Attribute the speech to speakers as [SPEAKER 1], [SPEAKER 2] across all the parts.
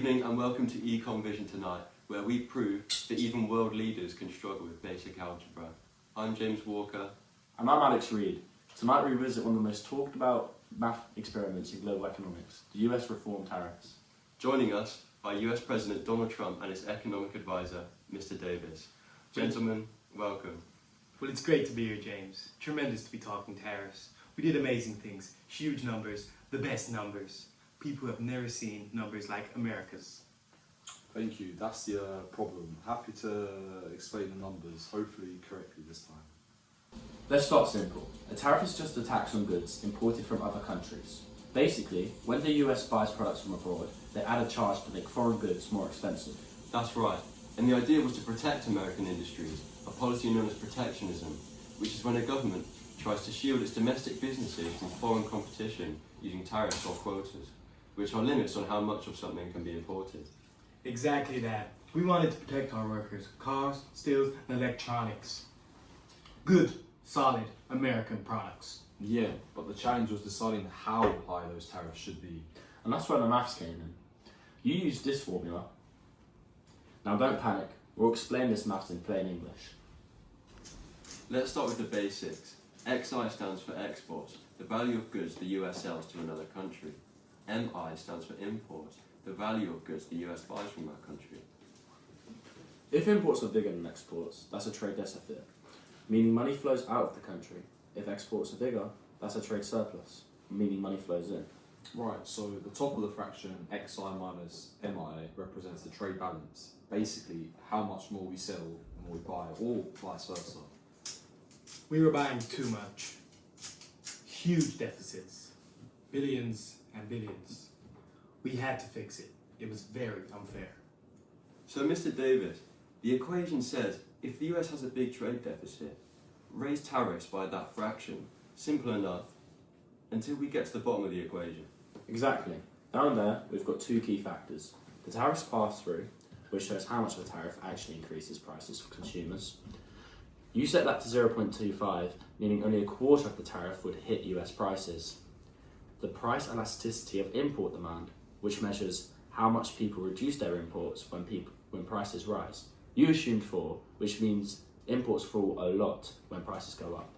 [SPEAKER 1] evening and welcome to Econ Vision Tonight, where we prove that even world leaders can struggle with basic algebra. I'm James Walker.
[SPEAKER 2] And I'm Alex Reed. Tonight we revisit one of the most talked about math experiments in global economics, the US reform tariffs.
[SPEAKER 1] Joining us are US President Donald Trump and his economic advisor, Mr. Davis. Gentlemen, welcome.
[SPEAKER 3] Well, it's great to be here, James. Tremendous to be talking tariffs. We did amazing things, huge numbers, the best numbers. People have never seen numbers like America's.
[SPEAKER 4] Thank you. That's the problem. Happy to explain the numbers, hopefully correctly this time.
[SPEAKER 2] Let's start simple. A tariff is just a tax on goods imported from other countries. Basically, when the US buys products from abroad, they add a charge to make foreign goods more expensive.
[SPEAKER 1] That's right. And the idea was to protect American industries, a policy known as protectionism, which is when a government tries to shield its domestic businesses from foreign competition using tariffs or quotas, which are limits on how much of something can be imported.
[SPEAKER 3] Exactly that. We wanted to protect our workers, cars, steels, and electronics. Good, solid American products.
[SPEAKER 4] Yeah, but the challenge was deciding how high those tariffs should be.
[SPEAKER 2] And that's where the maths came in. You use this formula. Now don't panic, we'll explain this maths in plain English.
[SPEAKER 1] Let's start with the basics. XI stands for exports, the value of goods the US sells to another country. MI stands for imports, the value of goods the US buys from that country.
[SPEAKER 2] If imports are bigger than exports, that's a trade deficit, meaning money flows out of the country. If exports are bigger, that's a trade surplus, meaning money flows in.
[SPEAKER 4] Right, so the top of the fraction, XI minus MI, represents the trade balance. Basically, how much more we sell and more we buy, or vice versa.
[SPEAKER 3] We were buying too much. Huge deficits. Billions and billions. We had to fix it. It was very unfair.
[SPEAKER 1] So Mr. Davis, the equation says if the US has a big trade deficit, raise tariffs by that fraction. Simple enough, until we get to the bottom of the equation.
[SPEAKER 2] Exactly. Down there, we've got two key factors. The tariffs pass-through, which shows how much of a tariff actually increases prices for consumers. You set that to 0.25, meaning only a quarter of the tariff would hit US prices. The price elasticity of import demand, which measures how much people reduce their imports when prices rise. You assumed 4, which means imports fall a lot when prices go up.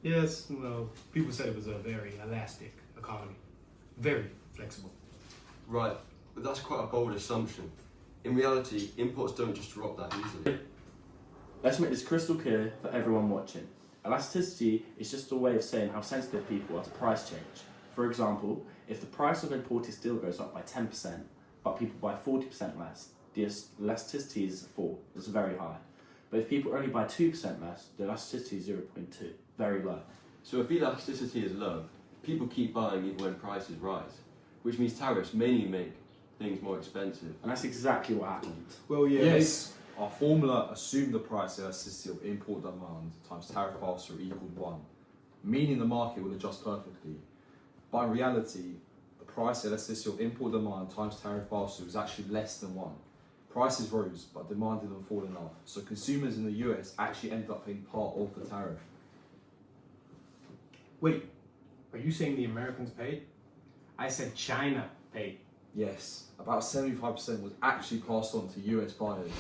[SPEAKER 3] Yes, well, people said it was a very elastic economy. Very flexible.
[SPEAKER 1] Right, but that's quite a bold assumption. In reality, imports don't just drop that easily.
[SPEAKER 2] Let's make this crystal clear for everyone watching. Elasticity is just a way of saying how sensitive people are to price change. For example, if the price of imported steel goes up by 10%, but people buy 40% less, the elasticity is 4, it's very high. But if people only buy 2% less, the elasticity is 0.2, very low.
[SPEAKER 1] So if elasticity is low, people keep buying even when prices rise, which means tariffs mainly make things more expensive.
[SPEAKER 2] And that's exactly what happened.
[SPEAKER 3] Well, yeah.
[SPEAKER 4] Yes, our formula assumed the price elasticity of import demand times tariff pass-through equaled 1, meaning the market will adjust perfectly. But in reality, the price elasticity of import demand times tariff pass-through is actually less than 1. Prices rose, but demand didn't fall enough, so consumers in the US actually ended up paying part of the tariff.
[SPEAKER 3] Wait, are you saying the Americans paid? I said China paid.
[SPEAKER 4] Yes, about 75% was actually passed on to US buyers.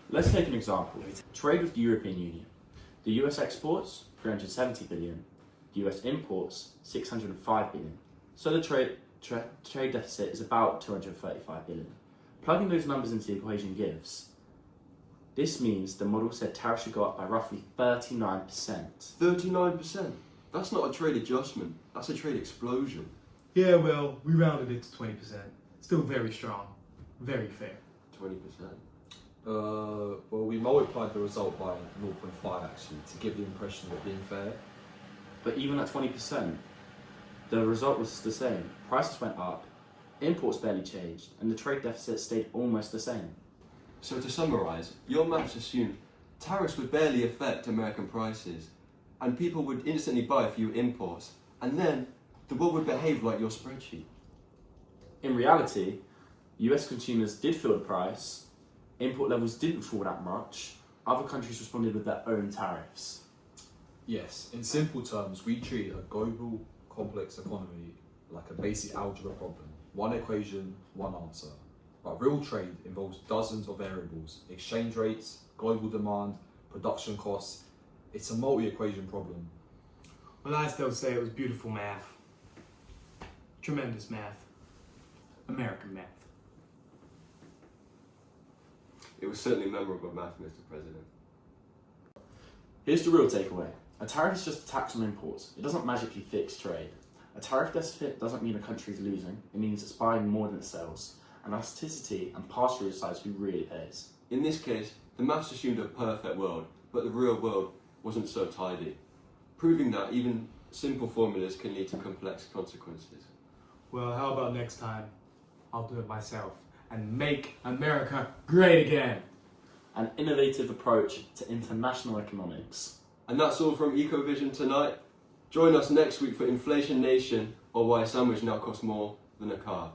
[SPEAKER 2] Let's take an example. Trade with the European Union. The US exports 370 billion, the US imports 605 billion. So the trade deficit is about 235 billion. Plugging those numbers into the equation gives. This means the model said tariffs should go up by roughly 39%.
[SPEAKER 1] 39%? That's not a trade adjustment, that's a trade explosion.
[SPEAKER 3] Yeah, well, we rounded it to 20%. Still very strong. Very fair.
[SPEAKER 1] 20%.
[SPEAKER 4] Well, we multiplied the result by 0.5 actually to give the impression of it being fair.
[SPEAKER 2] But even at 20%, the result was the same. Prices went up, imports barely changed, and the trade deficit stayed almost the same.
[SPEAKER 1] So to summarise, your maths assumed tariffs would barely affect American prices, and people would instantly buy a few imports, and then the world would behave like your spreadsheet.
[SPEAKER 2] In reality, US consumers did feel the price, import levels didn't fall that much, other countries responded with their own tariffs.
[SPEAKER 4] Yes, in simple terms, we treat a global, complex economy like a basic algebra problem. One equation, one answer. But real trade involves dozens of variables: exchange rates, global demand, production costs. It's a multi-equation problem.
[SPEAKER 3] Well, I still say it was beautiful math. Tremendous math. American math.
[SPEAKER 1] It was certainly memorable math, Mr. President.
[SPEAKER 2] Here's the real takeaway. A tariff is just a tax on imports. It doesn't magically fix trade. A tariff deficit doesn't mean a country is losing. It means it's buying more than it sells. And elasticity and pass-through decides who really pays.
[SPEAKER 1] In this case, the maths assumed a perfect world, but the real world wasn't so tidy, proving that even simple formulas can lead to complex consequences.
[SPEAKER 3] Well, how about next time? I'll do it myself and make America great again.
[SPEAKER 2] An innovative approach to international economics.
[SPEAKER 1] And that's all from EcoVision tonight. Join us next week for Inflation Nation, or why a sandwich now costs more than a car.